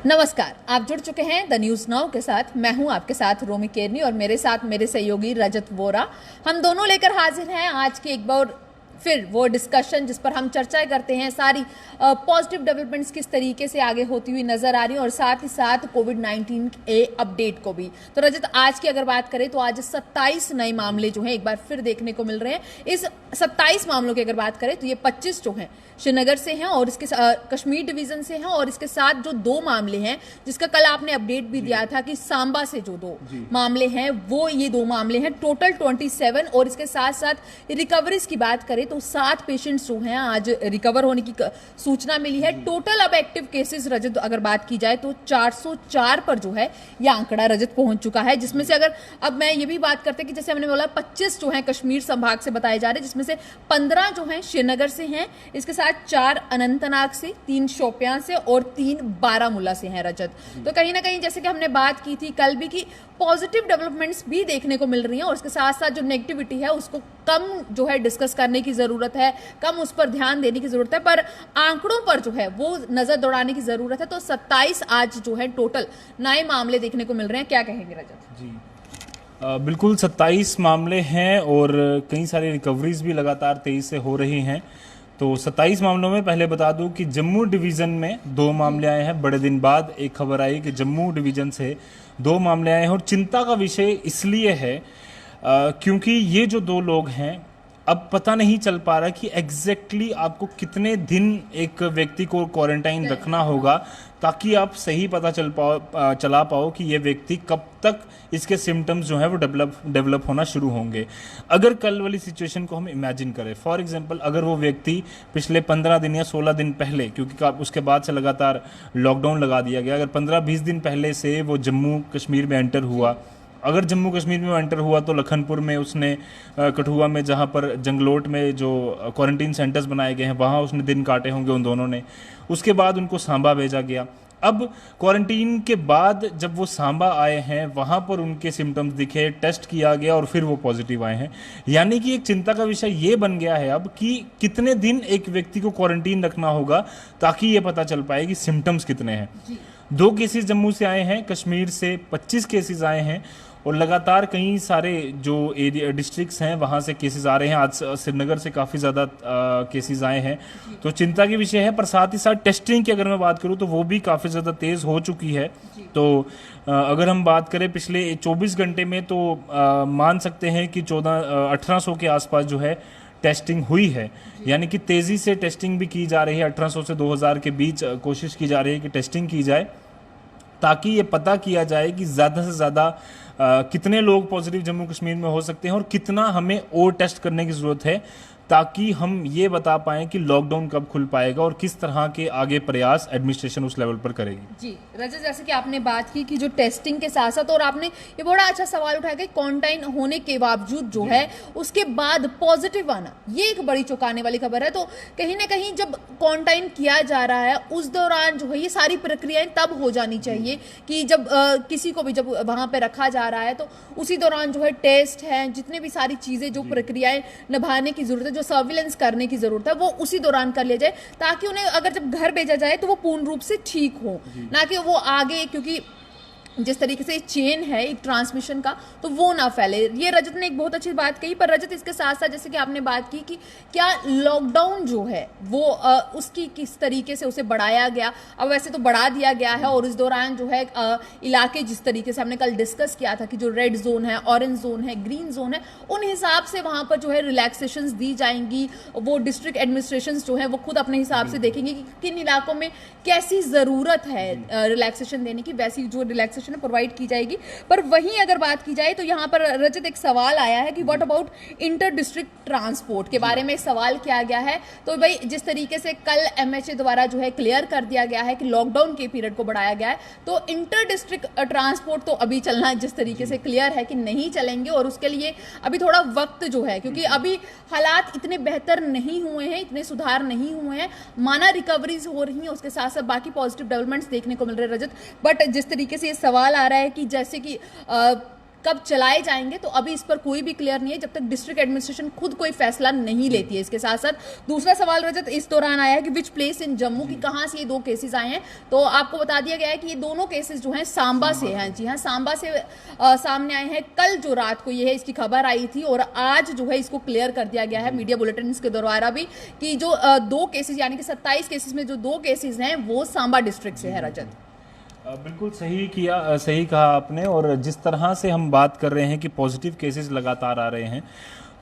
नमस्कार, आप जुड़ चुके हैं द न्यूज नाउ के साथ। मैं हूं आपके साथ रोमी केरनी और मेरे साथ मेरे सहयोगी रजत वोरा। हम दोनों लेकर हाजिर हैं आज की एक बार फिर वो डिस्कशन जिस पर हम चर्चा करते हैं। सारी पॉजिटिव डेवलपमेंट्स किस तरीके से आगे होती हुई नजर आ रही हैं और साथ ही साथ कोविड-19 के अपडेट को भी। तो रजत, आज की अगर बात करें तो आज 27 नए मामले जो हैं एक बार फिर देखने को मिल रहे हैं। इस 27 मामलों की अगर बात करें तो ये 25 जो हैं श्रीनगर से हैं और इसके कश्मीर डिवीजन से हैं, और इसके साथ जो 2 मामले हैं जिसका कल आपने अपडेट भी दिया था कि सांबा से जो 2 मामले हैं वो ये 2 मामले हैं। टोटल 27 और इसके साथ साथ रिकवरीज की बात करें तो 7 पेशेंट्स जो हैं आज रिकवर होने की सूचना मिली है। टोटल अब एक्टिव केसेस रजत अगर बात की जाए तो 404 पर जो है यह आंकड़ा रजत पहुंच चुका है, जिसमें से अगर अब मैं ये भी बात करते हैं कि जैसे हमने बोला 25 जो है कश्मीर संभाग से बताए जा रहे हैं, जिसमें से 15 जो है श्रीनगर से हैं, इसके साथ 4 अनंतनाग से, 3 शोपियां से और 3 बारामूला से हैं रजत। तो कहीं ना कहीं जैसे कि हमने बात की थी कल भी कि पॉजिटिव डेवलपमेंट्स भी देखने को मिल रही हैं और इसके साथ साथ जो नेगेटिविटी है उसको कम जो है डिस्कस करने की जरूरत है, कम उस पर ध्यान देने की जरूरत है, पर आंकड़ों पर जो है वो नजर दौड़ाने की जरूरत है। तो 27 आज जो है टोटल नए मामले देखने को मिल रहे हैं, क्या कहेंगे रजत? जी बिल्कुल 27 मामले हैं और कई सारी रिकवरीज भी लगातार तेजी से हो रही हैं। तो 27 मामलों में पहले बता दूं कि जम्मू डिवीज़न में 2 मामले आए हैं। बड़े दिन बाद एक खबर आई कि जम्मू डिवीज़न से 2 मामले आए हैं और चिंता का विषय इसलिए है क्योंकि ये जो 2 लोग हैं अब पता नहीं चल पा रहा कि एग्जैक्टली आपको कितने दिन एक व्यक्ति को क्वारंटाइन रखना होगा ताकि आप सही पता चला पाओ कि ये व्यक्ति कब तक इसके सिम्टम्स जो है वो डेवलप होना शुरू होंगे। अगर कल वाली सिचुएशन को हम इमेजिन करें, फॉर एग्जांपल अगर वो व्यक्ति पिछले 15 दिन या 16 दिन पहले, क्योंकि उसके बाद से लगातार लॉकडाउन लगा दिया गया, अगर 15-20 दिन पहले से वो जम्मू कश्मीर में एंटर हुआ, अगर जम्मू कश्मीर में एंटर हुआ तो लखनपुर में उसने कठुआ में जहाँ पर जंगलोट में जो क्वारंटीन सेंटर्स बनाए गए हैं वहाँ उसने दिन काटे होंगे उन दोनों ने। उसके बाद उनको सांबा भेजा गया। अब क्वारंटीन के बाद जब वो सांबा आए हैं वहाँ पर उनके सिम्टम्स दिखे, टेस्ट किया गया और फिर वो पॉजिटिव आए हैं। यानी कि एक चिंता का विषय ये बन गया है अब कि कितने दिन एक व्यक्ति को क्वारंटीन रखना होगा ताकि ये पता चल पाए कि सिम्टम्स कितने हैं। 2 केसेस जम्मू से आए हैं, कश्मीर से 25 केसेस आए हैं और लगातार कई सारे जो एरिया डिस्ट्रिक्ट्स हैं वहाँ से केसेस आ रहे हैं। आज श्रीनगर से काफ़ी ज़्यादा केसेस आए हैं, तो चिंता की विषय है। पर साथ ही साथ टेस्टिंग की अगर मैं बात करूँ तो वो भी काफ़ी ज़्यादा तेज़ हो चुकी है। तो अगर हम बात करें पिछले 24 घंटे में तो मान सकते हैं कि 1800 के आसपास जो है टेस्टिंग हुई है। यानी कि तेज़ी से टेस्टिंग भी की जा रही है। 1800 से 2000 के बीच कोशिश की जा रही है कि टेस्टिंग की जाए ताकि ये पता किया जाए कि ज़्यादा से ज़्यादा कितने लोग पॉजिटिव जम्मू कश्मीर में हो सकते हैं और कितना हमें और टेस्ट करने की ज़रूरत है ताकि हम ये बता पाएं कि लॉकडाउन कब खुल पाएगा और किस तरह के आगे प्रयास एडमिनिस्ट्रेशन उस लेवल पर करेगी। जी रजत, जैसे कि आपने बात की कि जो टेस्टिंग के साथ साथ, और आपने ये बड़ा अच्छा सवाल उठाया कि क्वारंटाइन होने के बावजूद जो है उसके बाद पॉजिटिव आना, ये एक बड़ी चौंकाने वाली खबर है। तो कहीं ना कहीं जब क्वारंटाइन किया जा रहा है उस दौरान जो है ये सारी प्रक्रियाएं तब हो जानी चाहिए कि जब किसी को भी जब वहां पर रखा जा रहा है तो उसी दौरान जो है टेस्ट है, जितने भी सारी चीजें जो प्रक्रियाएं निभाने की जरूरत है, जो सर्विलेंस करने की जरूरत है, वो उसी दौरान कर लिया जाए ताकि उन्हें अगर जब घर भेजा जाए तो वो पूर्ण रूप से ठीक हो, ना कि वो आगे, क्योंकि जिस तरीके से चेन है एक ट्रांसमिशन का तो वो ना फैले। ये रजत ने एक बहुत अच्छी बात कही। पर रजत, इसके साथ साथ जैसे कि आपने बात की कि क्या लॉकडाउन जो है वो उसकी किस तरीके से उसे बढ़ाया गया। अब वैसे तो बढ़ा दिया गया है और इस दौरान जो है इलाके जिस तरीके से हमने कल डिस्कस किया था कि जो रेड जोन है, ऑरेंज जोन है, ग्रीन जोन है, उन हिसाब से वहां पर जो है रिलैक्सेशंस दी जाएंगी। वो डिस्ट्रिक्ट एडमिनिस्ट्रेशन जो है वो खुद अपने हिसाब से देखेंगे कि किन इलाकों में कैसी जरूरत है रिलैक्सेशन देने की, वैसी जो रिलैक्सेशन प्रोवाइड की जाएगी। पर वहीं अगर बात की जाए तो यहाँ पर रजत एक सवाल आया है कि what about inter district transport के बारे में सवाल किया गया है। तो भाई जिस तरीके से कल एमएचए द्वारा जो है क्लियर कर दिया गया है कि लॉकडाउन के पीरियड को बढ़ाया गया है, तो इंटर डिस्ट्रिक्ट ट्रांसपोर्ट तो अभी चलना जिस तरीके से क्लियर है कि नहीं चलेंगे और उसके लिए अभी थोड़ा वक्त जो है, क्योंकि अभी हालात इतने बेहतर नहीं हुए हैं, इतने सुधार नहीं हुए हैं, माना रिकवरीज हो रही हैं, उसके साथ साथ बाकी पॉजिटिव डेवलपमेंट्स देखने को मिल रहे हैं रजत। बट जिस तरीके से ये सवाल आ रहा है कि जैसे कि कब चलाए जाएंगे तो अभी इस पर कोई भी क्लियर नहीं है, जब तक डिस्ट्रिक्ट एडमिनिस्ट्रेशन खुद कोई फैसला नहीं लेती है। इसके साथ साथ दूसरा सवाल रजत इस दौरान आया है कि विच प्लेस इन जम्मू की, कहां से ये 2 केसेस आए हैं। तो आपको बता दिया गया है कि ये दोनों केसेस जो हैं सांबा से हैं। जी हाँ, सांबा से सामने आए हैं। कल जो रात को ये है इसकी खबर आई थी और आज जो है इसको क्लियर कर दिया गया है मीडिया बुलेटिन के द्वारा भी कि जो 2 केसेस यानी कि 27 केसेस में जो 2 केसेस हैं वो सांबा डिस्ट्रिक्ट से है। रजत बिल्कुल सही किया, सही कहा आपने। और जिस तरह से हम बात कर रहे हैं कि पॉजिटिव केसेस लगातार आ रहे हैं,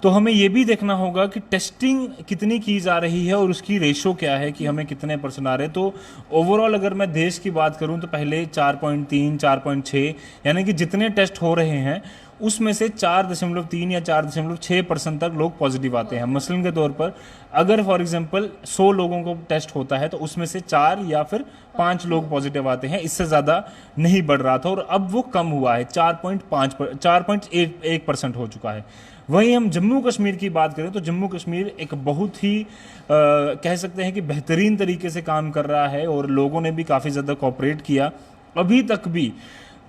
तो हमें ये भी देखना होगा कि टेस्टिंग कितनी की जा रही है और उसकी रेशो क्या है कि हमें कितने % आ रहे हैं। तो ओवरऑल अगर मैं देश की बात करूं तो पहले 4.3, 4.6 यानी कि जितने टेस्ट हो रहे हैं उसमें से 4.3 या 4.6% तक लोग पॉजिटिव आते हैं। मसलन के तौर पर अगर फॉर एग्जांपल 100 लोगों को टेस्ट होता है तो उसमें से 4 या फिर 5 लोग पॉजिटिव आते हैं, इससे ज़्यादा नहीं बढ़ रहा था और अब वो कम हुआ है, 4.1% हो चुका है। वहीं हम जम्मू कश्मीर की बात करें तो जम्मू कश्मीर एक बहुत ही कह सकते हैं कि बेहतरीन तरीके से काम कर रहा है और लोगों ने भी काफ़ी ज़्यादा कोऑपरेट किया। अभी तक भी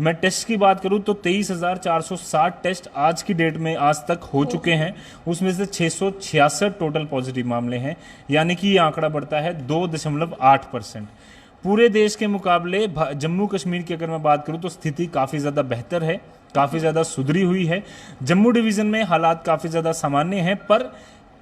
मैं टेस्ट की बात करूं तो 23,460 टेस्ट आज की डेट में आज तक हो चुके हैं, उसमें से 666 टोटल पॉजिटिव मामले हैं, यानी कि ये आंकड़ा बढ़ता है 2.8%। पूरे देश के मुकाबले जम्मू कश्मीर की अगर मैं बात करूं तो स्थिति काफ़ी ज़्यादा बेहतर है, काफ़ी ज़्यादा सुधरी हुई है। जम्मू डिवीज़न में हालात काफ़ी ज़्यादा सामान्य हैं, पर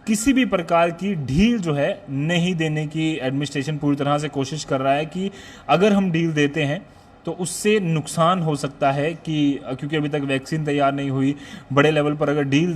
किसी भी प्रकार की ढील जो है नहीं देने की एडमिनिस्ट्रेशन पूरी तरह से कोशिश कर रहा है कि अगर हम ढील देते हैं तो उससे नुकसान हो सकता है कि क्योंकि अभी तक वैक्सीन तैयार नहीं हुई, बड़े लेवल पर अगर ढील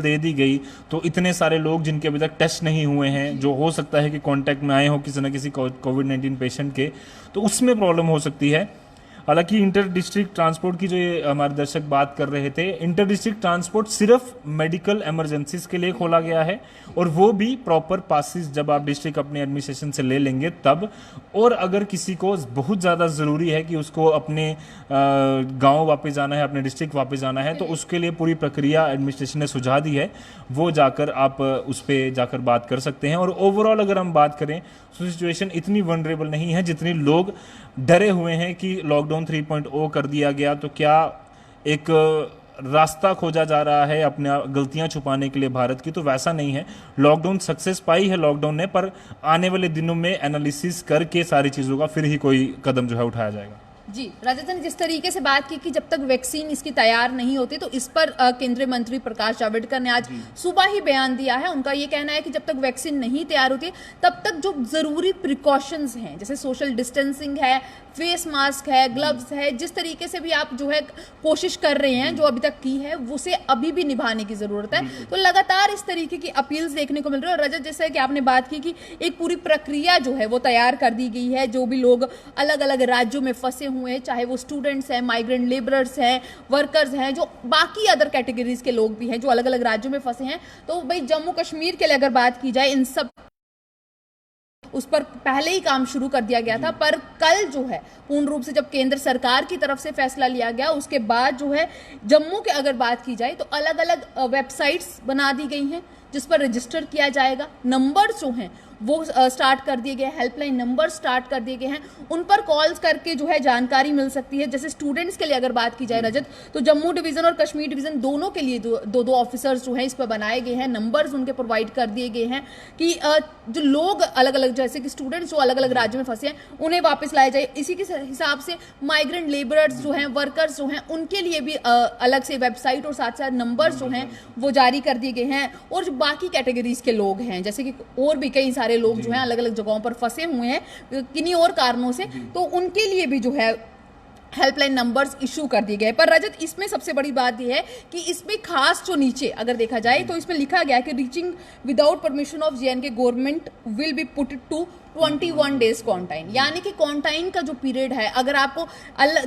दे दी गई तो इतने सारे लोग जिनके अभी तक टेस्ट नहीं हुए हैं, जो हो सकता है कि कांटेक्ट में आए हो किसी न किसी कोविड-19 पेशेंट के, तो उसमें प्रॉब्लम हो सकती है। हालांकि इंटर डिस्ट्रिक्ट ट्रांसपोर्ट की जो ये हमारे दर्शक बात कर रहे थे, इंटर डिस्ट्रिक्ट ट्रांसपोर्ट सिर्फ मेडिकल इमरजेंसीज के लिए खोला गया है और वो भी प्रॉपर पासिस जब आप डिस्ट्रिक्ट अपने एडमिनिस्ट्रेशन से ले लेंगे तब। और अगर किसी को बहुत ज़्यादा ज़रूरी है कि उसको अपने गांव वापस जाना है, अपने डिस्ट्रिक्ट वापस जाना है, तो उसके लिए पूरी प्रक्रिया एडमिनिस्ट्रेशन ने सुझा दी है, वो जाकर आप उस पर जाकर बात कर सकते हैं। और ओवरऑल अगर हम बात करें तो सिचुएशन इतनी वनरेबल नहीं है जितनी लोग डरे हुए हैं कि लॉकडाउन 3.0 कर दिया गया तो क्या एक रास्ता खोजा जा रहा है अपने गलतियां छुपाने के लिए भारत की, तो वैसा नहीं है। लॉकडाउन सक्सेस पाई है लॉकडाउन ने, पर आने वाले दिनों में एनालिसिस करके सारी चीज़ों का फिर ही कोई कदम जो है उठाया जाएगा। जी, राजस्थान ने जिस तरीके से बात की कि जब तक वैक्सीन इसकी तैयार नहीं होती तो इस पर केंद्रीय मंत्री प्रकाश जावड़ेकर ने आज सुबह ही बयान दिया है। उनका ये कहना है कि जब तक वैक्सीन नहीं तैयार होती तब तक जो जरूरी प्रिकॉशंस हैं, जैसे सोशल डिस्टेंसिंग है, फेस मास्क है, ग्लव्स है, जिस तरीके से भी आप जो है कोशिश कर रहे हैं जो अभी तक की है उसे अभी भी निभाने की जरूरत है। तो लगातार इस तरीके की अपील्स देखने को मिल रही है। और रजत, जैसे कि आपने बात की कि एक पूरी प्रक्रिया जो है वो तैयार कर दी गई है, जो भी लोग अलग अलग राज्यों में फंसे हुए हैं, चाहे वो स्टूडेंट्स हैं, माइग्रेंट लेबरर्स हैं, वर्कर्स हैं, जो बाकी अदर कैटेगरीज के लोग भी हैं जो अलग अलग राज्यों में फंसे हैं। तो भाई जम्मू कश्मीर के लिए अगर बात की जाए, इन सब उस पर पहले ही काम शुरू कर दिया गया था, पर कल जो है पूर्ण रूप से जब केंद्र सरकार की तरफ से फैसला लिया गया उसके बाद जो है जम्मू के अगर बात की जाए तो अलग अलग वेबसाइट्स बना दी गई हैं जिस पर रजिस्टर किया जाएगा। नंबर जो हैं वो स्टार्ट कर दिए गए, हेल्पलाइन नंबर स्टार्ट कर दिए गए हैं, उन पर कॉल्स करके जो है जानकारी मिल सकती है। जैसे स्टूडेंट्स के लिए अगर बात की जाए रजत, तो जम्मू डिवीजन और कश्मीर डिवीजन दोनों के लिए दो ऑफिसर्स जो हैं इस पर बनाए गए हैं, नंबर्स उनके प्रोवाइड कर दिए गए हैं कि जो लोग अलग अलग, जैसे कि स्टूडेंट्स जो अलग अलग राज्यों में फंसे हैं उन्हें वापस लाया जाए। इसी के हिसाब से माइग्रेंट लेबरर्स जो हैं, वर्कर्स जो हैं, उनके लिए भी अलग से वेबसाइट और साथ साथ नंबर्स जो हैं वो जारी कर दिए गए हैं। और जो बाकी कैटेगरीज के लोग हैं, जैसे कि और भी कई सारे लोग जो हैं अलग अलग जगहों पर फंसे हुए हैं किन्हीं और कारणों से, तो उनके लिए भी जो है हेल्पलाइन नंबर्स इशू कर दिए गए। पर रजत, इसमें सबसे बड़ी बात यह है कि इसमें खास जो नीचे अगर देखा जाए तो इसमें लिखा गया है कि reaching without permission of JNK government will be put to 21 days quarantine. यानी कि क्वारंटाइन का जो पीरियड है, अगर आपको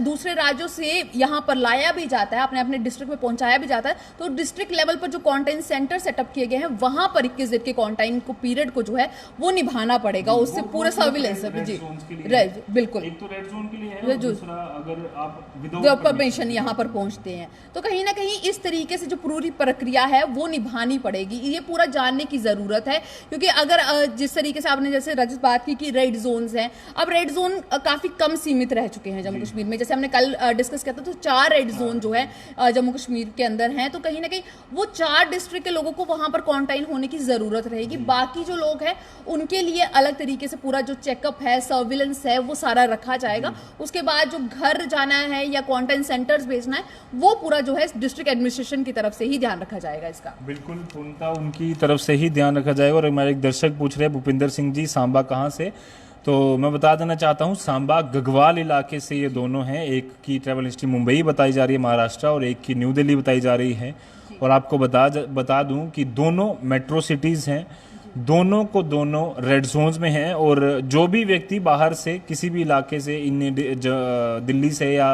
दूसरे राज्यों से यहाँ पर लाया भी जाता है, अपने अपने डिस्ट्रिक्ट में पहुंचाया भी जाता है, तो डिस्ट्रिक्ट लेवल पर जो क्वारंटाइन सेंटर सेटअप किए गए हैं वहां पर 21 दिन के क्वारंटाइन को पीरियड को जो है वो निभाना पड़ेगा। उससे पूरा सर्विलेंस जी बिल्कुल एक तो रेड जोन के लिए है, दूसरा अगर आप विदाउट परमिशन यहाँ पर पहुंचते हैं तो कहीं ना कहीं इस तरीके से जो पूरी प्रक्रिया है वो निभानी पड़ेगी। ये पूरा जानने की जरूरत है, क्योंकि अगर जिस तरीके से आपने जैसे रजत बात की कि रेड जोन्स हैं, अब रेड जोन काफी कम सीमित रह चुके हैं जम्मू कश्मीर में। जैसे हमने कल डिस्कस किया था, तो 4 रेड जोन जो है जम्मू कश्मीर के अंदर हैं, तो कहीं ना कहीं वो 4 डिस्ट्रिक्ट के लोगों को वहां पर क्वारंटाइन होने की जरूरत रहेगी। बाकी जो लोग हैं उनके लिए अलग तरीके से पूरा जो चेकअप है, सर्विलेंस है, वो सारा रखा जाएगा। उसके बाद जो घर जाना है या क्वारंटाइन सेंटर्स भेजना है, वो पूरा जो है डिस्ट्रिक्ट एडमिनिस्ट्रेशन की तरफ से ही ध्यान रखा जाएगा इसका। बिल्कुल, पूर्णतः उनकी तरफ से ही ध्यान रखा जाएगा। और हमारे एक दर्शक पूछ रहे हैं भूपिंदर सिंह जी सांबा कहाँ से, तो मैं बता देना चाहता हूँ सांबा गगवाल इलाके से ये दोनों हैं। एक की ट्रैवल हिस्ट्री मुंबई बताई जा रही है महाराष्ट्र, और एक की न्यू दिल्ली बताई जा रही है। और आपको बता दूं कि दोनों मेट्रो सिटीज़ हैं, दोनों को दोनों रेड जोन्स में हैं। और जो भी व्यक्ति बाहर से किसी भी इलाके से दिल्ली से या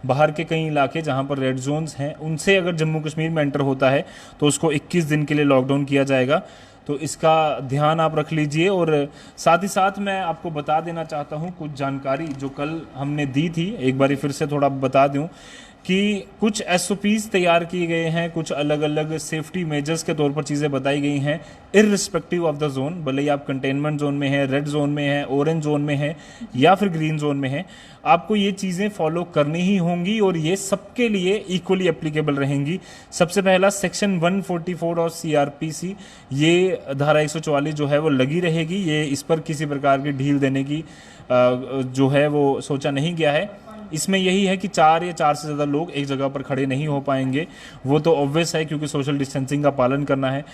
बाहर के कई इलाके जहां पर रेड जोन्स हैं, उनसे अगर जम्मू कश्मीर में एंटर होता है तो उसको 21 दिन के लिए लॉकडाउन किया जाएगा। तो इसका ध्यान आप रख लीजिए। और साथ ही साथ मैं आपको बता देना चाहता हूं कुछ जानकारी जो कल हमने दी थी, एक बारी फिर से थोड़ा बता दूं कि कुछ एसओपीज तैयार किए गए हैं, कुछ अलग अलग सेफ्टी मेजर्स के तौर पर चीज़ें बताई गई हैं इररिस्पेक्टिव ऑफ द जोन। भले ही आप कंटेनमेंट जोन में है, रेड जोन में है, ऑरेंज जोन में है या फिर ग्रीन जोन में है, आपको ये चीज़ें फॉलो करनी ही होंगी और ये सबके लिए इक्वली एप्लीकेबल रहेंगी। सबसे पहला सेक्शन 144 और सीआरपीसी, ये धारा 144 जो है वो लगी रहेगी। ये इस पर किसी प्रकार की ढील देने की जो है वो सोचा नहीं गया है। इसमें यही है कि 4 या 4 से ज़्यादा लोग एक जगह पर खड़े नहीं हो पाएंगे, वो तो ऑब्वियस है क्योंकि सोशल डिस्टेंसिंग का पालन करना है।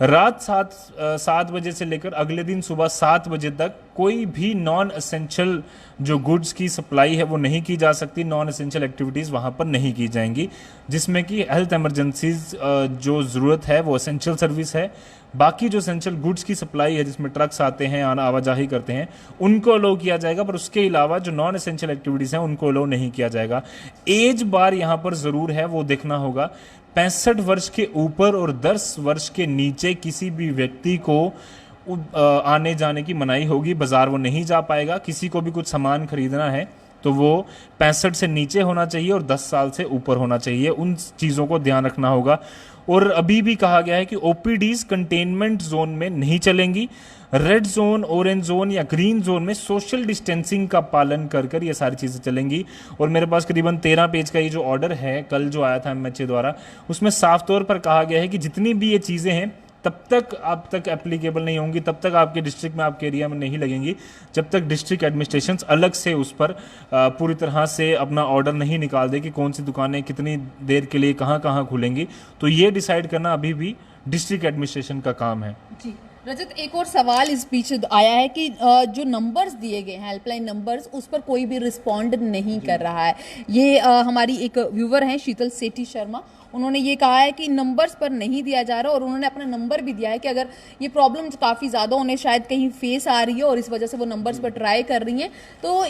रात 7 बजे से लेकर अगले दिन सुबह 7 बजे तक कोई भी नॉन एसेंशियल जो गुड्स की सप्लाई है वो नहीं की जा सकती। नॉन एसेंशियल एक्टिविटीज़ वहाँ पर नहीं की जाएंगी, जिसमें कि हेल्थ इमरजेंसीज जो ज़रूरत है वो एसेंशियल सर्विस है। बाकी जो एसेंशियल गुड्स की सप्लाई है जिसमें ट्रक्स आते हैं, आवाजाही करते हैं, उनको अलो किया जाएगा। पर उसके अलावा जो नॉन एसेंशियल एक्टिविटीज़ हैं उनको अलो नहीं किया जाएगा। एज बार यहाँ पर ज़रूर है, वो देखना होगा। 65 वर्ष के ऊपर और 10 वर्ष के नीचे किसी भी व्यक्ति को आने जाने की मनाही होगी। बाजार वो नहीं जा पाएगा। किसी को भी कुछ सामान खरीदना है तो वो 65 से नीचे होना चाहिए और 10 साल से ऊपर होना चाहिए। उन चीज़ों को ध्यान रखना होगा। और अभी भी कहा गया है कि ओपीडीज कंटेनमेंट जोन में नहीं चलेंगी। रेड जोन, ऑरेंज जोन या ग्रीन जोन में सोशल डिस्टेंसिंग का पालन कर कर ये सारी चीज़ें चलेंगी। और मेरे पास करीबन 13 पेज का ये जो ऑर्डर है कल जो आया था एमएचए द्वारा, उसमें साफ तौर पर कहा गया है कि जितनी भी ये चीज़ें हैं तब तक आप तक एप्लीकेबल नहीं होंगी, तब तक आपके डिस्ट्रिक्ट में, आपके एरिया में नहीं लगेंगी, जब तक डिस्ट्रिक्ट एडमिनिस्ट्रेशन अलग से उस पर पूरी तरह से अपना ऑर्डर नहीं निकाल दे कि कौन सी दुकानें कितनी देर के लिए कहाँ कहाँ खुलेंगी। तो ये डिसाइड करना अभी भी डिस्ट्रिक्ट एडमिनिस्ट्रेशन का काम है। जी रजत, एक और सवाल इस बीच आया है कि जो नंबर्स दिए गए हैं, हेल्पलाइन नंबर्स, उस पर कोई भी रिस्पॉन्ड नहीं कर रहा है। ये हमारी एक व्यूवर हैं शीतल सेठी शर्मा, उन्होंने ये कहा है कि नंबर्स पर नहीं दिया जा रहा, और उन्होंने अपना नंबर भी दिया है कि अगर ये प्रॉब्लम काफ़ी ज़्यादा उन्हें शायद कहीं फेस आ रही है और इस वजह से वो नंबर्स पर ट्राई कर रही हैं, तो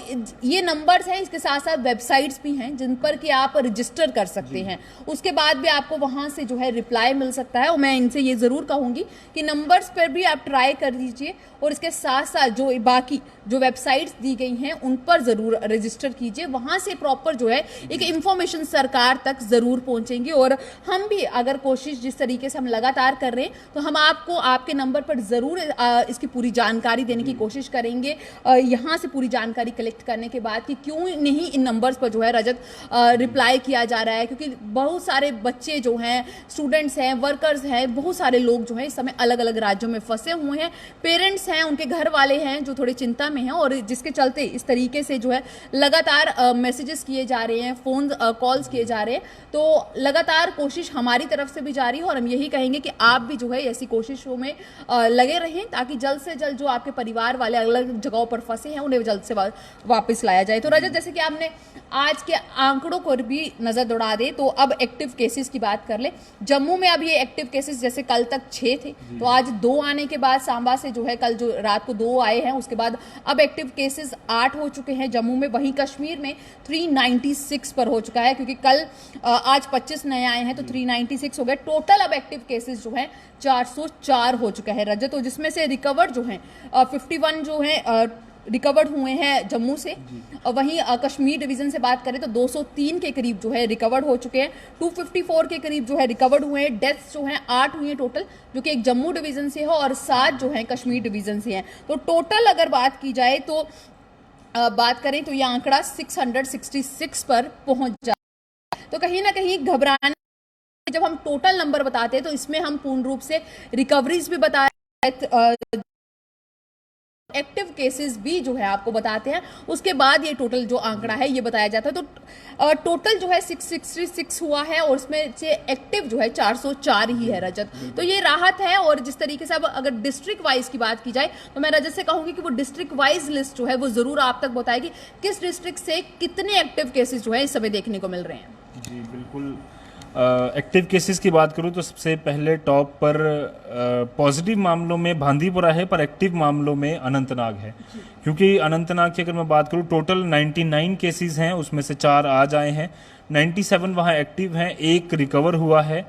ये नंबर्स हैं। इसके साथ साथ वेबसाइट्स भी हैं जिन पर कि आप रजिस्टर कर सकते हैं। उसके बाद भी आपको वहाँ से जो है रिप्लाई मिल सकता है। और मैं इनसे ये ज़रूर कहूँगी कि नंबर्स पर भी आप ट्राई कर लीजिए, और इसके साथ साथ जो बाकी जो वेबसाइट्स दी गई हैं उन पर ज़रूर रजिस्टर कीजिए। वहाँ से प्रॉपर जो है एक इन्फॉर्मेशन सरकार तक ज़रूर पहुँचेंगी। और हम भी अगर कोशिश जिस तरीके से हम लगातार कर रहे हैं, तो हम आपको आपके नंबर पर ज़रूर इसकी पूरी जानकारी देने की कोशिश करेंगे। यहाँ से पूरी जानकारी कलेक्ट करने के बाद कि क्यों नहीं इन नंबर्स पर जो है रजत रिप्लाई किया जा रहा है, क्योंकि बहुत सारे बच्चे जो हैं, स्टूडेंट्स हैं, वर्कर्स हैं, बहुत सारे लोग जो हैं इस समय अलग अलग राज्यों में फंसे हुए हैं। पेरेंट्स हैं, उनके घर वाले हैं जो थोड़ी चिंता में हैं, और जिसके चलते इस तरीके से जो है लगातार मैसेजेस किए जा रहे हैं, फ़ोन कॉल्स किए जा रहे हैं। तो लगातार कोशिश हमारी तरफ से भी जारी है, और हम यही कहेंगे कि आप भी जो है ऐसी कोशिशों में लगे रहें, ताकि जल्द से जल्द जो आपके परिवार वाले अलग जगहों पर फंसे हैं उन्हें जल्द से वापस लाया जाए। तो रजत, जैसे कि आपने आज के आंकड़ों पर भी नज़र दौड़ा दे, तो अब एक्टिव केसेस की बात कर ले। जम्मू में अब ये एक्टिव केसेस जैसे कल तक 6 थे, तो आज 2 आने के बाद सांबा से जो है कल जो रात को 2 आए हैं, उसके बाद अब एक्टिव केसेस 8 हो चुके हैं जम्मू में। वहीं कश्मीर में 396 पर हो चुका है, क्योंकि कल आज 25 नए आए हैं तो 396 हो गए। टोटल अब एक्टिव केसेस जो है 404 हो चुका है रजत, तो जिसमें से रिकवर जो है 51 जो है रिकवर्ड हुए हैं जम्मू से, और वहीं कश्मीर डिवीजन से बात करें तो 203 के करीब जो है रिकवर्ड हो चुके हैं, 254 के करीब जो है रिकवर्ड हुए हैं। डेथ्स जो हैं 8 हुई हैं टोटल, जो कि एक जम्मू डिवीजन से है और 7 जो हैं कश्मीर डिवीजन से हैं। तो टोटल अगर बात की जाए तो बात करें तो ये आंकड़ा 666 पर पहुंच जाता है। तो कहीं ना कहीं घबराने, जब हम टोटल नंबर बताते हैं तो इसमें हम पूर्ण रूप से रिकवरीज भी बताए, एक्टिव केसेस भी जो है आपको बताते हैं, उसके बाद ये टोटल जो आंकड़ा है ये बताया जाता है। तो टोटल जो है 666 हुआ है और उसमें से एक्टिव जो है 404 ही है रजत। तो ये राहत है। और जिस तरीके से अब अगर डिस्ट्रिक्ट वाइज की बात की जाए तो मैं रजत से कहूंगी कि वो डिस्ट्रिक्ट वाइज लिस्ट जो है वो जरूर आप तक बताएगी किस डिस्ट्रिक्ट से कितने एक्टिव केसेस जो है इस समय देखने को मिल रहे हैं। जी बिल्कुल। एक्टिव केसेस की बात करूं तो सबसे पहले टॉप पर पॉजिटिव मामलों में भांदीपुरा है, पर एक्टिव मामलों में अनंतनाग है। क्योंकि अनंतनाग की अगर मैं बात करूं टोटल 99 केसेस हैं, उसमें से 4 आज आए हैं, 97 वहां एक्टिव हैं, 1 रिकवर हुआ है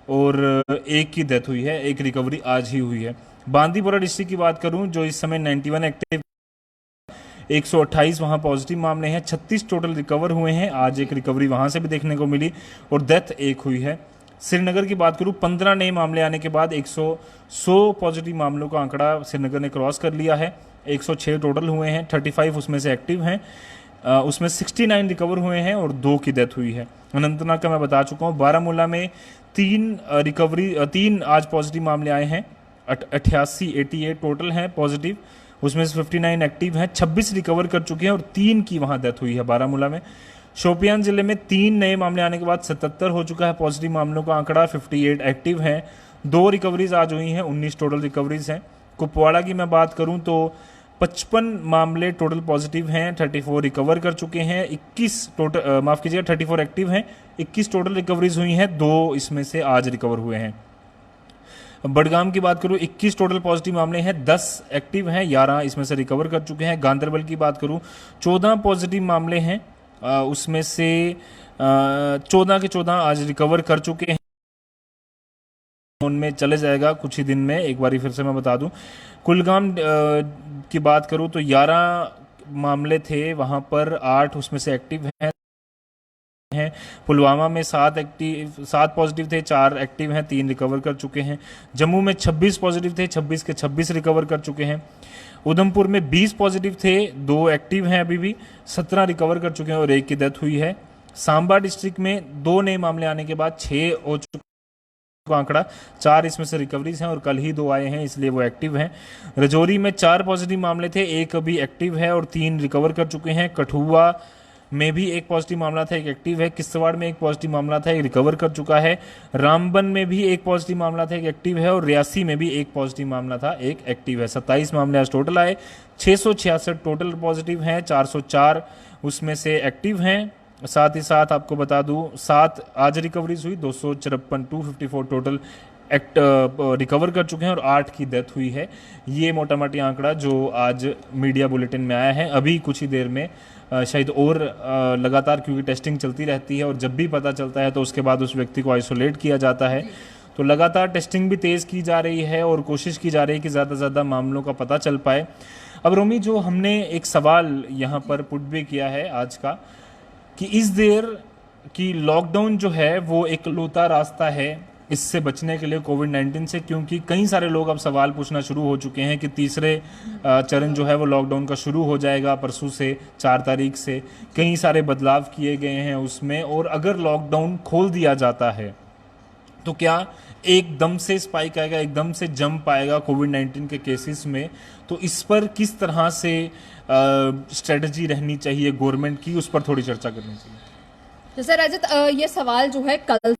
और 1 की डेथ हुई है, 1 रिकवरी आज ही हुई है। बांदीपुरा डिस्ट्रिक्ट की बात करूं जो इस समय 91 एक्टिव, 128 वहां पॉजिटिव मामले हैं, 36 टोटल रिकवर हुए हैं, आज 1 रिकवरी वहां से भी देखने को मिली और डेथ 1 हुई है। श्रीनगर की बात करूं 15 नए मामले आने के बाद 100 पॉजिटिव मामलों का आंकड़ा श्रीनगर ने क्रॉस कर लिया है। 106 टोटल हुए हैं, 35 उसमें से एक्टिव हैं, उसमें 69 रिकवर हुए हैं और 2 की डेथ हुई है। अनंतनाग का मैं बता चुका हूँ। बारामूला में 3 आज पॉजिटिव मामले आए हैं, 88 टोटल हैं पॉजिटिव, उसमें से 59 एक्टिव हैं, 26 रिकवर कर चुके हैं और 3 की वहां डेथ हुई है बारामूला में। शोपियान जिले में 3 नए मामले आने के बाद 77 हो चुका है पॉजिटिव मामलों का आंकड़ा, 58 एक्टिव हैं, 2 रिकवरीज आज हुई हैं, 19 टोटल रिकवरीज हैं। कुपवाड़ा की मैं बात करूं तो 55 मामले टोटल पॉजिटिव हैं, 34 रिकवर कर चुके हैं, 21 टोटल 34 एक्टिव हैं, 21 टोटल रिकवरीज हुई हैं, 2 इसमें से आज रिकवर हुए हैं। बडगाम की बात करूं 21 टोटल पॉजिटिव मामले हैं, 10 एक्टिव हैं, 11 इसमें से रिकवर कर चुके हैं। गांधरबल की बात करूं 14 पॉजिटिव मामले हैं, उसमें से 14 के 14 आज रिकवर कर चुके हैं, उनमें चले जाएगा कुछ ही दिन में। एक बारी फिर से मैं बता दूं कुलगाम की बात करूं तो 11 मामले थे, वहां पर 8 उसमें से एक्टिव हैं। पुलवामा में 7 पॉजिटिव थे, 4 एक्टिव हैं, 3 रिकवर कर चुके हैं। जम्मू में 26 पॉजिटिव थे, 26 के 26 रिकवर कर चुके हैं। उधमपुर में 20 पॉजिटिव थे, 2 एक्टिव हैं अभी भी, 17 रिकवर कर चुके हैं और 1 की डेथ हुई है। सांबा डिस्ट्रिक्ट में 2 नए मामले आने के बाद 6 हो चुका आंकड़ा, 4 इसमें से रिकवरीज हैं और कल ही 2 आए हैं, इसलिए वो एक्टिव हैं। रजौरी में 4 पॉजिटिव मामले थे, 1 अभी एक्टिव है और 3 रिकवर कर चुके हैं। कठुआ में भी 1 पॉजिटिव मामला था, 1 एक्टिव है। किश्तवाड़ में 1 पॉजिटिव मामला था, 1 रिकवर कर चुका है। रामबन में भी 1 पॉजिटिव मामला था, 1 एक्टिव है और रियासी में भी 1 पॉजिटिव मामला था, 1 एक्टिव है। 27 मामले आज टोटल आए, 666 टोटल पॉजिटिव हैं, 404 उसमें से एक्टिव हैं। साथ ही साथ आपको बता दूं 7 आज रिकवरीज हुई, 254 टोटल रिकवर कर चुके हैं और 8 की डेथ हुई है। ये मोटा मोटी आंकड़ा जो आज मीडिया बुलेटिन में आया है। अभी कुछ ही देर में शायद और लगातार, क्योंकि टेस्टिंग चलती रहती है और जब भी पता चलता है तो उसके बाद उस व्यक्ति को आइसोलेट किया जाता है। तो लगातार टेस्टिंग भी तेज़ की जा रही है और कोशिश की जा रही है कि ज़्यादा से ज़्यादा मामलों का पता चल पाए। अब रोमी, जो हमने एक सवाल यहाँ पर पुट भी किया है आज का, कि इस देर की लॉकडाउन जो है वो एक लौता रास्ता है इससे बचने के लिए, कोविड-19 से, क्योंकि कई सारे लोग अब सवाल पूछना शुरू हो चुके हैं कि तीसरे चरण जो है वो लॉकडाउन का शुरू हो जाएगा परसों से, 4 तारीख से। कई सारे बदलाव किए गए हैं उसमें, और अगर लॉकडाउन खोल दिया जाता है तो क्या एकदम से स्पाइक आएगा, एकदम से जंप आएगा कोविड-19 के केसेस में? तो इस पर किस तरह से स्ट्रेटजी रहनी चाहिए गवर्नमेंट की, उस पर थोड़ी चर्चा करनी चाहिए। जैसे रजत, ये सवाल जो है कल,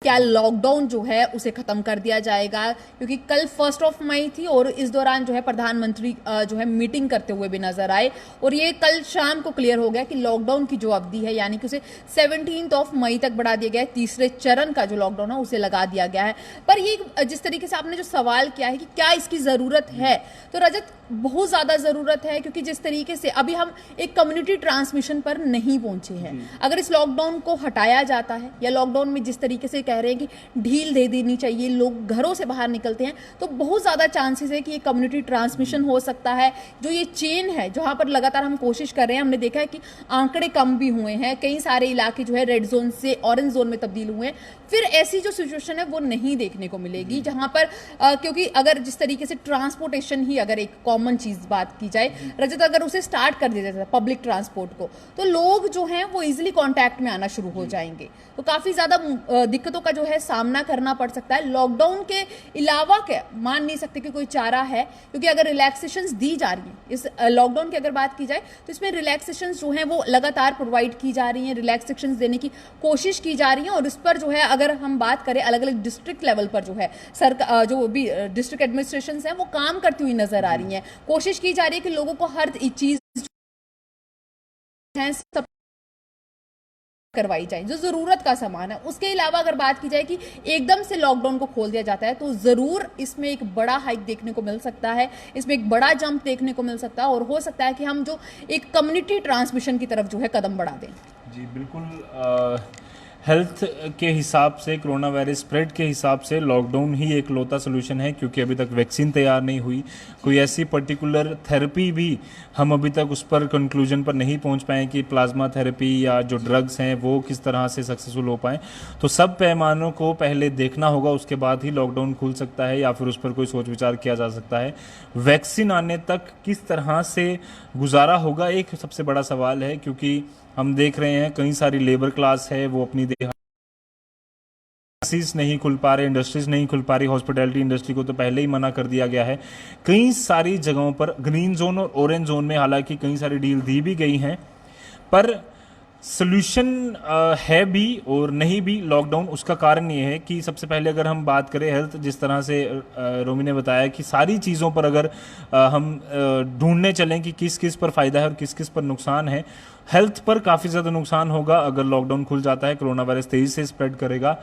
क्या लॉकडाउन जो है उसे खत्म कर दिया जाएगा, क्योंकि कल 1 मई थी और इस दौरान जो है प्रधानमंत्री जो है मीटिंग करते हुए भी नजर आए और ये कल शाम को क्लियर हो गया कि लॉकडाउन की जो अवधि है यानी कि उसे 17 मई तक बढ़ा दिया गया है। तीसरे चरण का जो लॉकडाउन है उसे लगा दिया गया है। पर ये जिस तरीके से आपने जो सवाल किया है कि क्या इसकी जरूरत है, तो रजत बहुत ज्यादा जरूरत है, क्योंकि जिस तरीके से अभी हम एक कम्युनिटी ट्रांसमिशन पर नहीं पहुंचे हैं। अगर इस लॉकडाउन को हटाया जाता है या लॉकडाउन में जिस तरीके से कह रहे हैं कि ढील दे देनी चाहिए, लोग घरों से बाहर निकलते हैं तो बहुत ज़्यादा चांसेस है कि ये कम्युनिटी ट्रांसमिशन हो सकता है। जो ये चेन है जहाँ पर लगातार हम कोशिश कर रहे हैं, हमने देखा है कि आंकड़े कम भी हुए हैं, कई सारे इलाके जो है रेड जोन से ऑरेंज जोन में तब्दील हुए हैं। फिर ऐसी जो सिचुएशन है वो नहीं देखने को मिलेगी जहाँ पर क्योंकि अगर जिस तरीके से ट्रांसपोर्टेशन ही अगर एक कॉमन चीज़ बात की जाए रजत, अगर उसे स्टार्ट कर दिया जाए पब्लिक ट्रांसपोर्ट को, तो लोग जो हैं वो इजीली कांटेक्ट में आना शुरू हो जाएंगे। तो काफ़ी ज़्यादा दिक्कतों का जो है सामना करना पड़ सकता है। लॉकडाउन के अलावा क्या मान नहीं सकते कि कोई चारा है, क्योंकि अगर रिलैक्सेशंस दी जा रही हैं इस लॉकडाउन की अगर बात की जाए तो इसमें रिलैक्सेशंस जो हैं वो लगातार प्रोवाइड की जा रही हैं, रिलैक्सेशंस देने की कोशिश की जा रही हैं। और इस पर जो है अगर हम बात करें अलग अलग डिस्ट्रिक्ट लेवल पर जो है सरकार जो भी डिस्ट्रिक्ट एडमिनिस्ट्रेशन हैं वो काम करती हुई नजर आ रही हैं। कोशिश की जा रही है कि लोगों को हर चीज है सब करवाई जाए जो जरूरत का सामान है। उसके अलावा अगर बात की जाए कि एकदम से लॉकडाउन को खोल दिया जाता है तो जरूर इसमें एक बड़ा हाइक देखने को मिल सकता है, इसमें एक बड़ा जंप देखने को मिल सकता है और हो सकता है कि हम जो एक कम्युनिटी ट्रांसमिशन की तरफ जो है कदम बढ़ा दें। जी बिल्कुल, हेल्थ के हिसाब से, कोरोना वायरस स्प्रेड के हिसाब से लॉकडाउन ही एक लौता सोल्यूशन है, क्योंकि अभी तक वैक्सीन तैयार नहीं हुई, कोई ऐसी पर्टिकुलर थेरेपी भी हम अभी तक उस पर कंक्लूजन पर नहीं पहुंच पाए कि प्लाज्मा थेरेपी या जो ड्रग्स हैं वो किस तरह से सक्सेसफुल हो पाए। तो सब पैमानों को पहले देखना होगा, उसके बाद ही लॉकडाउन खुल सकता है या फिर उस पर कोई सोच विचार किया जा सकता है। वैक्सीन आने तक किस तरह से गुजारा होगा एक सबसे बड़ा सवाल है, क्योंकि हम देख रहे हैं कई सारी लेबर क्लास है वो अपनी नहीं खुल पा रहे, इंडस्ट्रीज नहीं खुल पा रही, हॉस्पिटैलिटी इंडस्ट्री को तो पहले ही मना कर दिया गया है। कई सारी जगहों पर ग्रीन जोन और ऑरेंज जोन में हालांकि कई सारी डील दी भी गई हैं, पर सोल्यूशन है भी और नहीं भी लॉकडाउन। उसका कारण ये है कि सबसे पहले अगर हम बात करें हेल्थ, जिस तरह से रोमी ने बताया कि सारी चीज़ों पर अगर हम ढूंढने चलें कि किस किस पर फ़ायदा है और किस किस पर नुकसान है, हेल्थ पर काफ़ी ज़्यादा नुकसान होगा अगर लॉकडाउन खुल जाता है। कोरोना वायरस तेज़ी से स्प्रेड करेगा।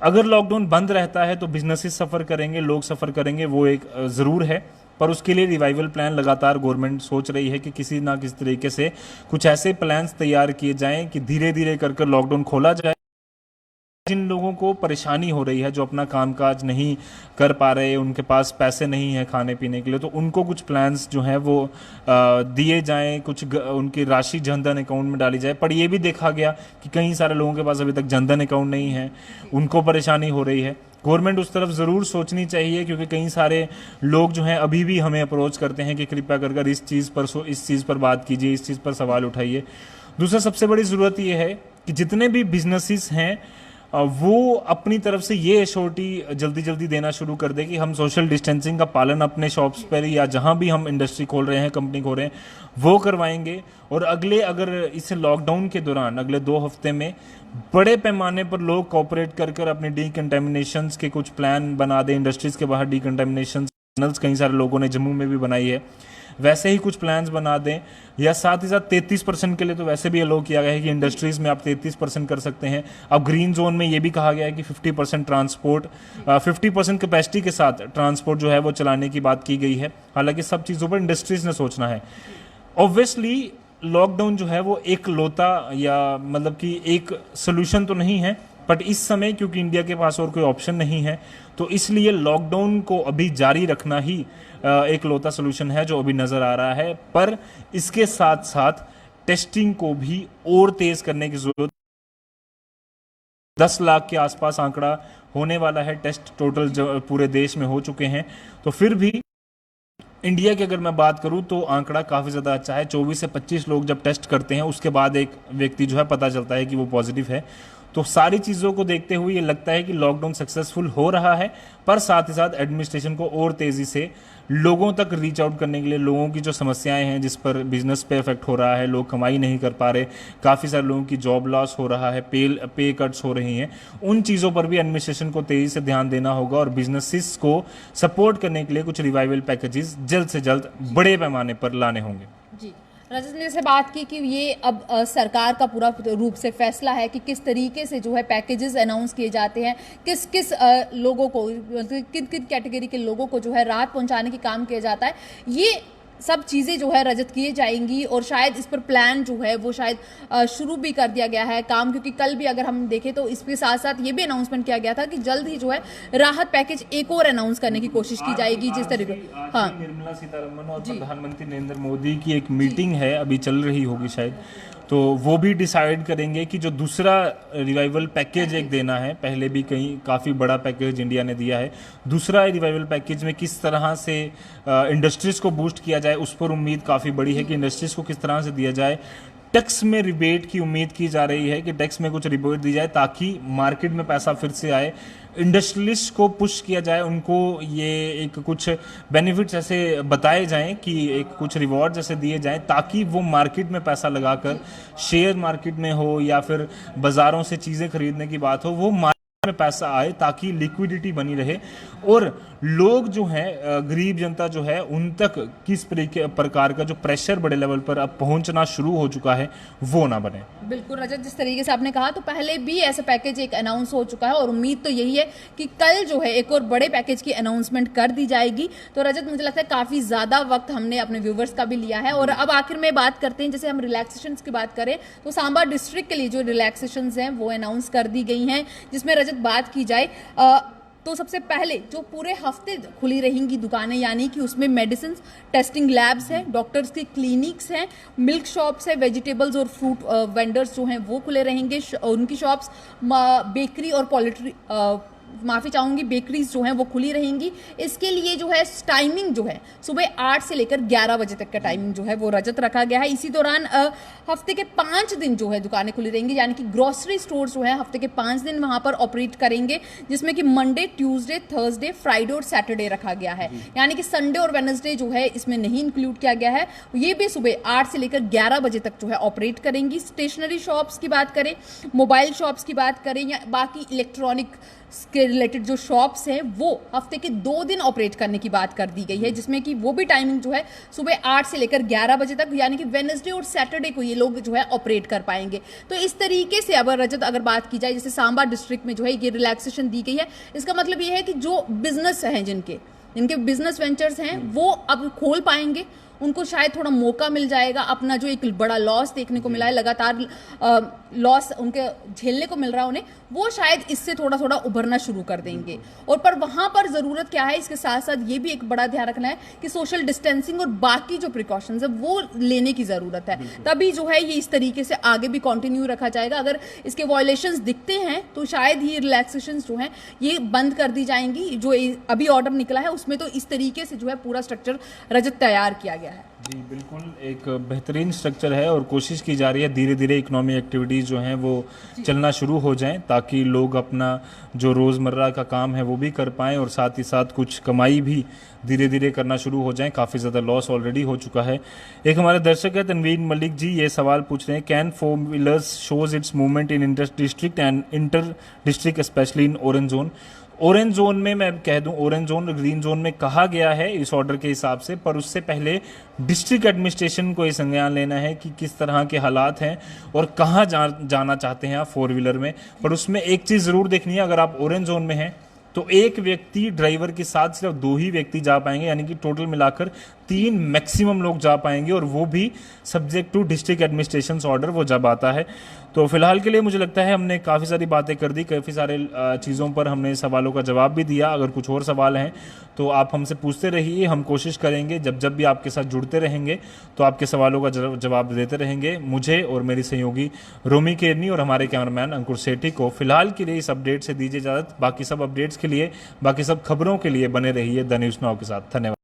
अगर लॉकडाउन बंद रहता है तो बिजनेसेस सफ़र करेंगे, लोग सफ़र करेंगे, वो एक ज़रूर है, पर उसके लिए रिवाइवल प्लान लगातार गवर्नमेंट सोच रही है कि किसी ना किसी तरीके से कुछ ऐसे प्लान्स तैयार किए जाएं कि धीरे धीरे कर लॉकडाउन खोला जाए। जिन लोगों को परेशानी हो रही है, जो अपना कामकाज नहीं कर पा रहे, उनके पास पैसे नहीं है खाने पीने के लिए, तो उनको कुछ प्लान्स जो हैं वो दिए जाएं, कुछ उनकी राशि जनधन अकाउंट में डाली जाए। पर ये भी देखा गया कि कई सारे लोगों के पास अभी तक जनधन अकाउंट नहीं है, उनको परेशानी हो रही है। गवर्नमेंट उस तरफ ज़रूर सोचनी चाहिए, क्योंकि कई सारे लोग जो हैं अभी भी हमें अप्रोच करते हैं कि कृपया कर इस चीज़ पर बात कीजिए, इस चीज़ पर सवाल उठाइए। दूसरा सबसे बड़ी ज़रूरत ये है कि जितने भी बिजनेसेस हैं वो अपनी तरफ से ये एश्योरिटी जल्दी जल्दी देना शुरू कर दे कि हम सोशल डिस्टेंसिंग का पालन अपने शॉप्स पर या जहाँ भी हम इंडस्ट्री खोल रहे हैं, कंपनी खोल रहे हैं, वो करवाएंगे। और अगर इस लॉकडाउन के दौरान अगले 2 हफ्ते में बड़े पैमाने पर लोग कॉपरेट कर अपने डीकंटामिनेशन के कुछ प्लान बना दें, इंडस्ट्रीज के बाहर डीकंटामिनेशन कई सारे लोगों ने जम्मू में भी बनाई है, वैसे ही कुछ प्लान्स बना दें। या साथ ही साथ 33% के लिए तो वैसे भी अलो किया गया है कि इंडस्ट्रीज में आप 33% कर सकते हैं। अब ग्रीन जोन में ये भी कहा गया है कि 50% ट्रांसपोर्ट 50% कैपेसिटी के साथ ट्रांसपोर्ट जो है वो चलाने की बात की गई है। हालांकि सब चीज़ों पर इंडस्ट्रीज ने सोचना है। ऑब्वियसली लॉकडाउन जो है वो एक लौता या मतलब कि एक सोल्यूशन तो नहीं है, बट इस समय क्योंकि इंडिया के पास और कोई ऑप्शन नहीं है, तो इसलिए लॉकडाउन को अभी जारी रखना ही एक लौता सोल्यूशन है जो अभी नज़र आ रहा है। पर इसके साथ साथ टेस्टिंग को भी और तेज करने की जरूरत। 10 लाख के आसपास आंकड़ा होने वाला है, टेस्ट टोटल जो पूरे देश में हो चुके हैं। तो फिर भी इंडिया की अगर मैं बात करूं तो आंकड़ा काफ़ी ज़्यादा अच्छा है। 24 से 25 लोग जब टेस्ट करते हैं उसके बाद एक व्यक्ति जो है पता चलता है कि वो पॉजिटिव है। तो सारी चीज़ों को देखते हुए ये लगता है कि लॉकडाउन सक्सेसफुल हो रहा है, पर साथ ही साथ एडमिनिस्ट्रेशन को और तेज़ी से लोगों तक रीच आउट करने के लिए, लोगों की जो समस्याएं हैं जिस पर बिजनेस पे इफेक्ट हो रहा है, लोग कमाई नहीं कर पा रहे, काफ़ी सारे लोगों की जॉब लॉस हो रहा है, पे कट्स हो रही हैं, उन चीज़ों पर भी एडमिनिस्ट्रेशन को तेज़ी से ध्यान देना होगा और बिजनेसेस को सपोर्ट करने के लिए कुछ रिवाइवल पैकेजेस जल्द से जल्द बड़े पैमाने पर लाने होंगे। जी, रजत ने से बात की कि ये अब सरकार का पूरा रूप से फैसला है कि किस तरीके से जो है पैकेजेस अनाउंस किए जाते हैं, किस किस लोगों को, किन किन कैटेगरी के लोगों को जो है राहत पहुंचाने की काम किया जाता है। ये सब चीज़ें जो है रजत किए जाएंगी और शायद इस पर प्लान जो है वो शायद शुरू भी कर दिया गया है काम, क्योंकि कल भी अगर हम देखें तो इसके साथ साथ ये भी अनाउंसमेंट किया गया था कि जल्द ही जो है राहत पैकेज एक और अनाउंस करने की कोशिश की जाएगी जिस तरीके। हाँ, निर्मला सीतारमन और प्रधानमंत्री नरेंद्र मोदी की एक मीटिंग है, अभी चल रही होगी शायद, तो वो भी डिसाइड करेंगे कि जो दूसरा रिवाइवल पैकेज एक देना है, पहले भी कहीं काफ़ी बड़ा पैकेज इंडिया ने दिया है, दूसरा रिवाइवल पैकेज में किस तरह से इंडस्ट्रीज को बूस्ट किया जाए, उस पर उम्मीद काफ़ी बड़ी है कि इंडस्ट्रीज को किस तरह से दिया जाए। टैक्स में रिबेट की उम्मीद की जा रही है कि टैक्स में कुछ रिबेट दी जाए ताकि मार्केट में पैसा फिर से आए, इंडस्ट्रियलिस्ट को पुश किया जाए, उनको ये एक कुछ बेनिफिट्स ऐसे बताए जाएं कि एक कुछ रिवॉर्ड जैसे दिए जाएं ताकि वो मार्केट में पैसा लगाकर शेयर मार्केट में हो या फिर बाज़ारों से चीज़ें खरीदने की बात हो, वो मार्केट में पैसा आए ताकि लिक्विडिटी बनी रहे और लोग जो हैं, गरीब जनता जो है, उन तक किस प्रकार का जो प्रेशर बड़े लेवल पर अब पहुंचना शुरू हो चुका है वो ना बने। बिल्कुल रजत, जिस तरीके से आपने कहा तो पहले भी ऐसा पैकेज एक अनाउंस हो चुका है और उम्मीद तो यही है कि कल जो है एक और बड़े पैकेज की अनाउंसमेंट कर दी जाएगी। तो रजत, मुझे लगता है काफ़ी ज़्यादा वक्त हमने अपने व्यूवर्स का भी लिया है और अब आखिर में बात करते हैं, जैसे हम रिलैक्सेशन की बात करें तो सांबा डिस्ट्रिक्ट के लिए जो रिलैक्सेशन हैं वो अनाउंस कर दी गई हैं, जिसमें रजत बात की जाए तो सबसे पहले जो पूरे हफ्ते खुली रहेंगी दुकानें, यानी कि उसमें मेडिसिन टेस्टिंग लैब्स हैं, डॉक्टर्स की क्लिनिक्स हैं, मिल्क शॉप्स है, वेजिटेबल्स और फ्रूट वेंडर्स जो हैं वो खुले रहेंगे, उनकी शॉप्स, बेकरी और पोल्ट्री, माफ़ी चाहूँगी, बेकरीज जो हैं वो खुली रहेंगी। इसके लिए जो है टाइमिंग जो है सुबह 8 से लेकर 11 बजे तक का टाइमिंग जो है वो रजत रखा गया है। इसी दौरान हफ्ते के 5 दिन जो है दुकानें खुली रहेंगी, यानी कि ग्रोसरी स्टोर्स जो है हफ्ते के 5 दिन वहाँ पर ऑपरेट करेंगे, जिसमें कि मंडे, ट्यूसडे, थर्सडे, फ्राइडे और सैटरडे रखा गया है, यानी कि संडे और वेडनेसडे जो है इसमें नहीं इंक्लूड किया गया है। ये भी सुबह 8 से लेकर 11 बजे तक जो है ऑपरेट करेंगी। स्टेशनरी शॉप्स की बात करें, मोबाइल शॉप्स की बात करें या बाकी इलेक्ट्रॉनिक के रिलेटेड जो शॉप्स हैं वो हफ्ते के 2 दिन ऑपरेट करने की बात कर दी गई है, जिसमें कि वो भी टाइमिंग जो है सुबह 8 से लेकर 11 बजे तक, यानी कि वेडनेसडे और सैटरडे को ये लोग जो है ऑपरेट कर पाएंगे। तो इस तरीके से अब रजत अगर बात की जाए, जैसे सांबा डिस्ट्रिक्ट में जो है ये रिलैक्सेशन दी गई है, इसका मतलब ये है कि जो बिजनेस हैं, जिनके बिजनेस वेंचर्स हैं वो अब खोल पाएंगे, उनको शायद थोड़ा मौका मिल जाएगा। अपना जो एक बड़ा लॉस देखने को मिला है, लगातार लॉस उनके झेलने को मिल रहा है उन्हें, वो शायद इससे थोड़ा थोड़ा उभरना शुरू कर देंगे। और पर वहाँ पर ज़रूरत क्या है, इसके साथ साथ ये भी एक बड़ा ध्यान रखना है कि सोशल डिस्टेंसिंग और बाकी जो प्रिकॉशंस है वो लेने की ज़रूरत है, तभी जो है ये इस तरीके से आगे भी कंटिन्यू रखा जाएगा। अगर इसके वायलेशंस दिखते हैं तो शायद ये रिलैक्सेशंस जो हैं ये बंद कर दी जाएंगी। जो अभी ऑर्डर निकला है उसमें तो इस तरीके से जो है पूरा स्ट्रक्चर रजत तैयार किया गया है। जी बिल्कुल, एक बेहतरीन स्ट्रक्चर है और कोशिश की जा रही है धीरे धीरे इकोनॉमी एक्टिविटीज़ जो हैं वो चलना शुरू हो जाएं ताकि लोग अपना जो रोज़मर्रा का काम है वो भी कर पाएं और साथ ही साथ कुछ कमाई भी धीरे धीरे करना शुरू हो जाएं। काफ़ी ज़्यादा लॉस ऑलरेडी हो चुका है। एक हमारे दर्शक है तनवीर मलिक जी, ये सवाल पूछ रहे हैं, can 4 wheelers shows it's movement in inter district and inter district specially in orange zone. Orange zone में मैं कह दूं, ऑरेंज जोन और ग्रीन जोन में कहा गया है इस ऑर्डर के हिसाब से, पर उससे पहले डिस्ट्रिक्ट एडमिनिस्ट्रेशन को ये संज्ञान लेना है कि किस तरह के हालात हैं और कहाँ जाना चाहते हैं आप 4 व्हीलर में। पर उसमें एक चीज़ ज़रूर देखनी है, अगर आप ऑरेंज जोन में हैं तो एक व्यक्ति ड्राइवर के साथ सिर्फ 2 ही व्यक्ति जा पाएंगे, यानी कि टोटल मिलाकर 3 मैक्सिमम लोग जा पाएंगे और वो भी subject to district administration order वो जब आता है। तो फिलहाल के लिए मुझे लगता है हमने काफ़ी सारी बातें कर दी, काफ़ी सारे चीज़ों पर हमने सवालों का जवाब भी दिया। अगर कुछ और सवाल हैं तो आप हमसे पूछते रहिए, हम कोशिश करेंगे जब भी आपके साथ जुड़ते रहेंगे तो आपके सवालों का जवाब देते रहेंगे। मुझे और मेरी सहयोगी रोमी केरनी और हमारे कैमरामैन अंकुर सेठी को फिलहाल के लिए इस अपडेट से दीजिए इजाज़त। बाकी सब अपडेट्स के लिए, बाकी सब खबरों के लिए बने रहिए द न्यूज़ नाउ के साथ। धन्यवाद।